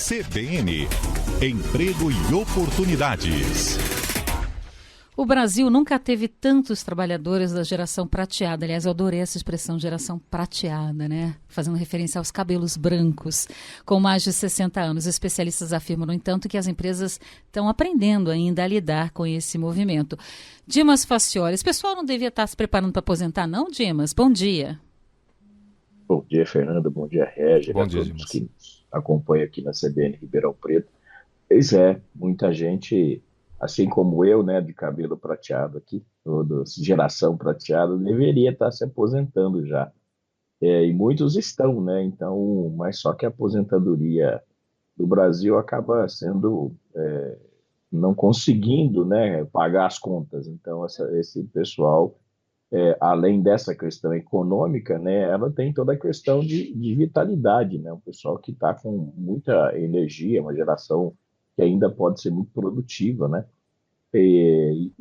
CBN, Emprego e Oportunidades. O Brasil nunca teve tantos trabalhadores da geração prateada. Aliás, eu adorei essa expressão, geração prateada, né? Fazendo referência aos cabelos brancos, com mais de 60 anos. Especialistas afirmam, no entanto, que as empresas estão aprendendo ainda a lidar com esse movimento. Dimas Faccioli, esse pessoal não devia estar se preparando para aposentar, não, Dimas? Bom dia. Bom dia, Fernanda. Bom dia, Régis. Bom dia, a todos Dimas. que nos acompanham aqui na CBN Ribeirão Preto. Pois é, muita gente, assim como eu, né, de cabelo prateado aqui, geração prateada, deveria estar se aposentando já. E muitos estão, né? Então, mas só que a aposentadoria do Brasil acaba sendo, não conseguindo, né, pagar as contas. Então, esse pessoal, além dessa questão econômica, né, ela tem toda a questão de vitalidade, né? Um pessoal que está com muita energia, uma geração que ainda pode ser muito produtiva, né? E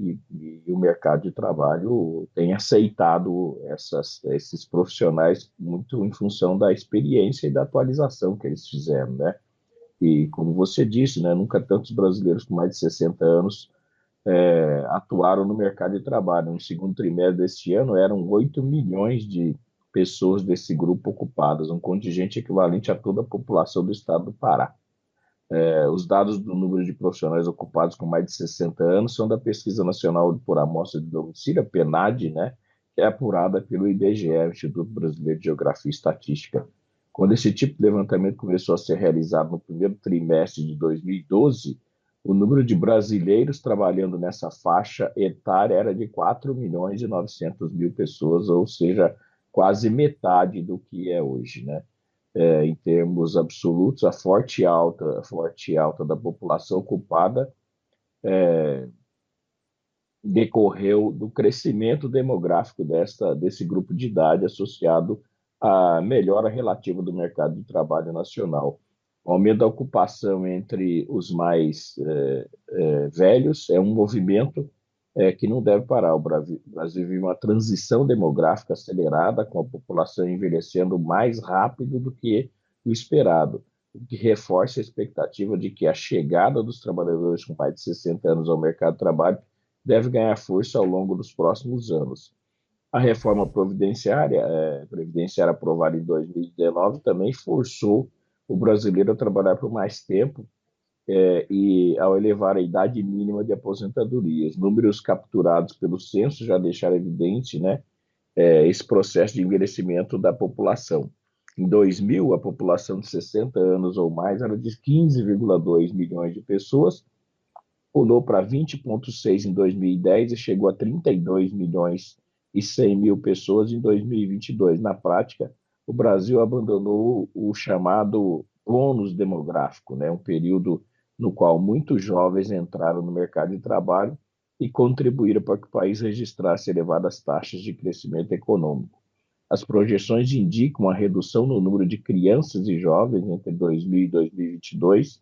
o mercado de trabalho tem aceitado esses profissionais muito em função da experiência e da atualização que eles fizeram, né? E como você disse, né, nunca tantos brasileiros com mais de 60 anos atuaram no mercado de trabalho. No segundo trimestre deste ano, eram 8 milhões de pessoas desse grupo ocupadas, um contingente equivalente a toda a população do estado do Pará. Os dados do número de profissionais ocupados com mais de 60 anos são da Pesquisa Nacional por Amostra de Domicílio, a PNAD, né, que é apurada pelo IBGE, Instituto Brasileiro de Geografia e Estatística. Quando esse tipo de levantamento começou a ser realizado no primeiro trimestre de 2012, o número de brasileiros trabalhando nessa faixa etária era de 4 milhões e 900 mil pessoas, ou seja, quase metade do que é hoje, né? Em termos absolutos, a forte alta da população ocupada decorreu do crescimento demográfico desse grupo de idade associado à melhora relativa do mercado de trabalho nacional. O aumento da ocupação entre os mais velhos é um movimento que não deve parar. O Brasil vive uma transição demográfica acelerada, com a população envelhecendo mais rápido do que o esperado, o que reforça a expectativa de que a chegada dos trabalhadores com mais de 60 anos ao mercado de trabalho deve ganhar força ao longo dos próximos anos. A reforma previdenciária aprovada em 2019 também forçou o brasileiro a trabalhar por mais tempo, e ao elevar a idade mínima de aposentadoria. Os números capturados pelo censo já deixaram evidente, né, esse processo de envelhecimento da população. Em 2000, a população de 60 anos ou mais era de 15,2 milhões de pessoas, pulou para 20,6 em 2010 e chegou a 32 milhões e 100 mil pessoas em 2022. Na prática, o Brasil abandonou o chamado bônus demográfico, né, um período no qual muitos jovens entraram no mercado de trabalho e contribuíram para que o país registrasse elevadas taxas de crescimento econômico. As projeções indicam a redução no número de crianças e jovens entre 2000 e 2022.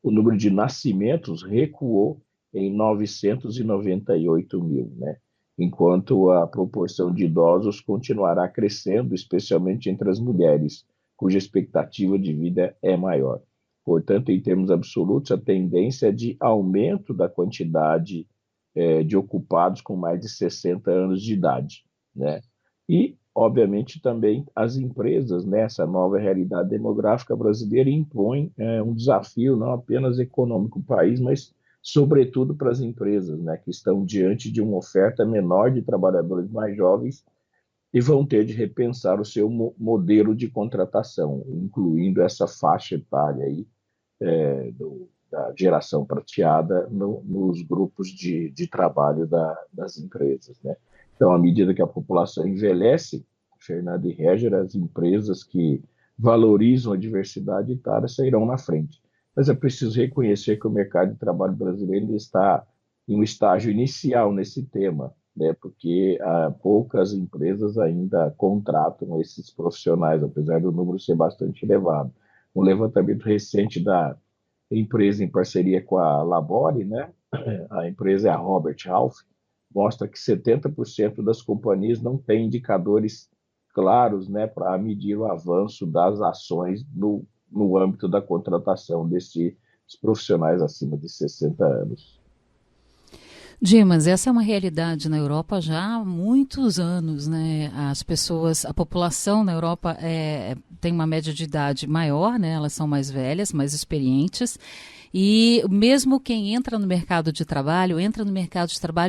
O número de nascimentos recuou em 998 mil, né? Enquanto a proporção de idosos continuará crescendo, especialmente entre as mulheres, cuja expectativa de vida é maior. Portanto, em termos absolutos, a tendência é de aumento da quantidade de ocupados com mais de 60 anos de idade, né? E, obviamente, também as empresas, nessa nova realidade demográfica brasileira, impõem um desafio não apenas econômico para o país, mas, sobretudo, para as empresas, né, que estão diante de uma oferta menor de trabalhadores mais jovens e vão ter de repensar o seu modelo de contratação, incluindo essa faixa etária aí, da geração prateada nos grupos de trabalho das empresas, né? Então, à medida que a população envelhece, Fernando e Réger, as empresas que valorizam a diversidade etária sairão na frente. Mas é preciso reconhecer que o mercado de trabalho brasileiro ainda está em um estágio inicial nesse tema, né? Porque poucas empresas ainda contratam esses profissionais, apesar do número ser bastante elevado. Um levantamento recente da empresa em parceria com a Labore, né? A empresa é a Robert Half, mostra que 70% das companhias não têm indicadores claros, né, para medir o avanço das ações no âmbito da contratação desses profissionais acima de 60 anos. Dimas, essa é uma realidade na Europa já há muitos anos, né? A população na Europa tem uma média de idade maior, né? Elas são mais velhas, mais experientes. E mesmo quem entra no mercado de trabalho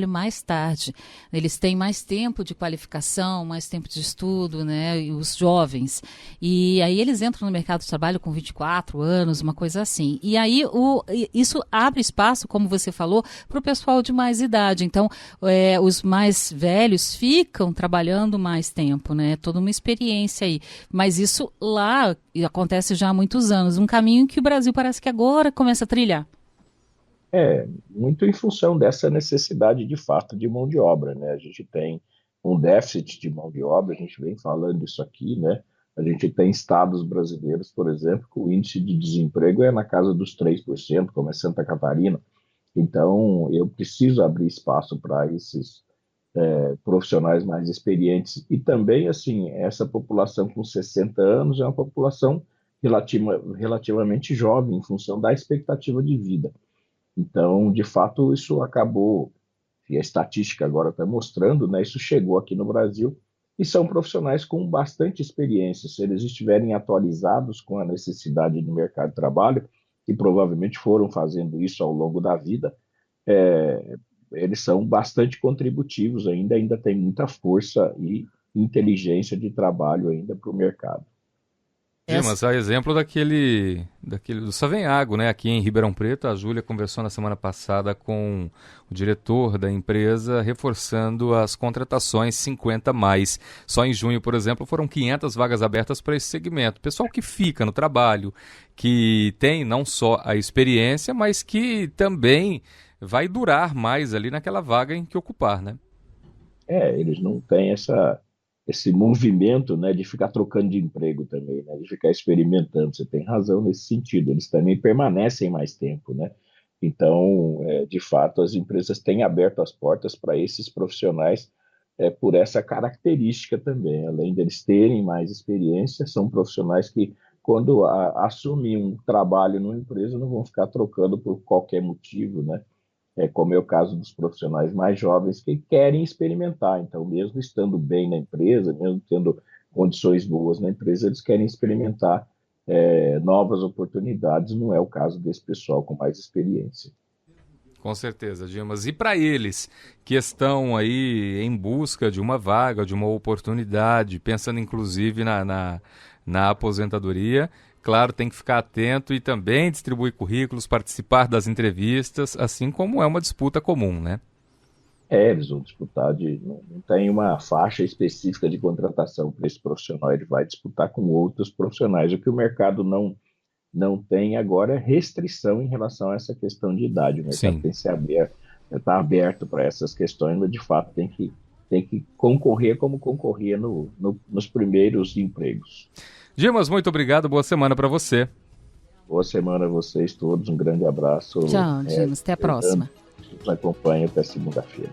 mais tarde. Eles têm mais tempo de qualificação, mais tempo de estudo, né? E os jovens. E aí eles entram no mercado de trabalho com 24 anos, uma coisa assim. E aí isso abre espaço, como você falou, para o pessoal de mais idade. Então, os mais velhos ficam trabalhando mais tempo, né? Toda uma experiência aí. Mas isso lá acontece já há muitos anos. Um caminho que o Brasil parece que agora começa a trilhar. Muito em função dessa necessidade de fato de mão de obra, né? A gente tem um déficit de mão de obra, a gente vem falando isso aqui, né? A gente tem estados brasileiros, por exemplo, que o índice de desemprego é na casa dos 3%, como é Santa Catarina. Então, eu preciso abrir espaço para esses profissionais mais experientes. E também, assim, essa população com 60 anos é uma população relativamente jovem, em função da expectativa de vida. Então, de fato, isso acabou, e a estatística agora está mostrando, né, isso chegou aqui no Brasil, e são profissionais com bastante experiência. Se eles estiverem atualizados com a necessidade do mercado de trabalho, e provavelmente foram fazendo isso ao longo da vida, eles são bastante contributivos ainda tem muita força e inteligência de trabalho ainda para o mercado. Dimas, a exemplo daquele do Savenhago, né? Aqui em Ribeirão Preto, a Júlia conversou na semana passada com o diretor da empresa, reforçando as contratações 50 mais. Só em junho, por exemplo, foram 500 vagas abertas para esse segmento. Pessoal que fica no trabalho, que tem não só a experiência, mas que também vai durar mais ali naquela vaga em que ocupar, né? Eles não têm esse movimento, né, de ficar trocando de emprego também, né, de ficar experimentando. Você tem razão nesse sentido. Eles também permanecem mais tempo, né? Então, de fato, as empresas têm aberto as portas para esses profissionais por essa característica também. Além deles terem mais experiência, são profissionais que, quando assumem um trabalho numa empresa, não vão ficar trocando por qualquer motivo, né? Como é o caso dos profissionais mais jovens que querem experimentar. Então, mesmo estando bem na empresa, mesmo tendo condições boas na empresa, eles querem experimentar novas oportunidades. Não é o caso desse pessoal com mais experiência. Com certeza, Dimas. E para eles que estão aí em busca de uma vaga, de uma oportunidade, pensando inclusive na aposentadoria, claro, tem que ficar atento e também distribuir currículos, participar das entrevistas, assim como é uma disputa comum, né? Eles vão disputar, não tem uma faixa específica de contratação para esse profissional, ele vai disputar com outros profissionais. O que o mercado não tem agora é restrição em relação a essa questão de idade. O mercado tem que ser aberto, está aberto para essas questões, mas de fato tem que concorrer como concorria nos primeiros empregos. Dimas, muito obrigado, boa semana para você. Boa semana a vocês todos, um grande abraço. Tchau, Dimas, até a próxima. Nos acompanha até segunda-feira.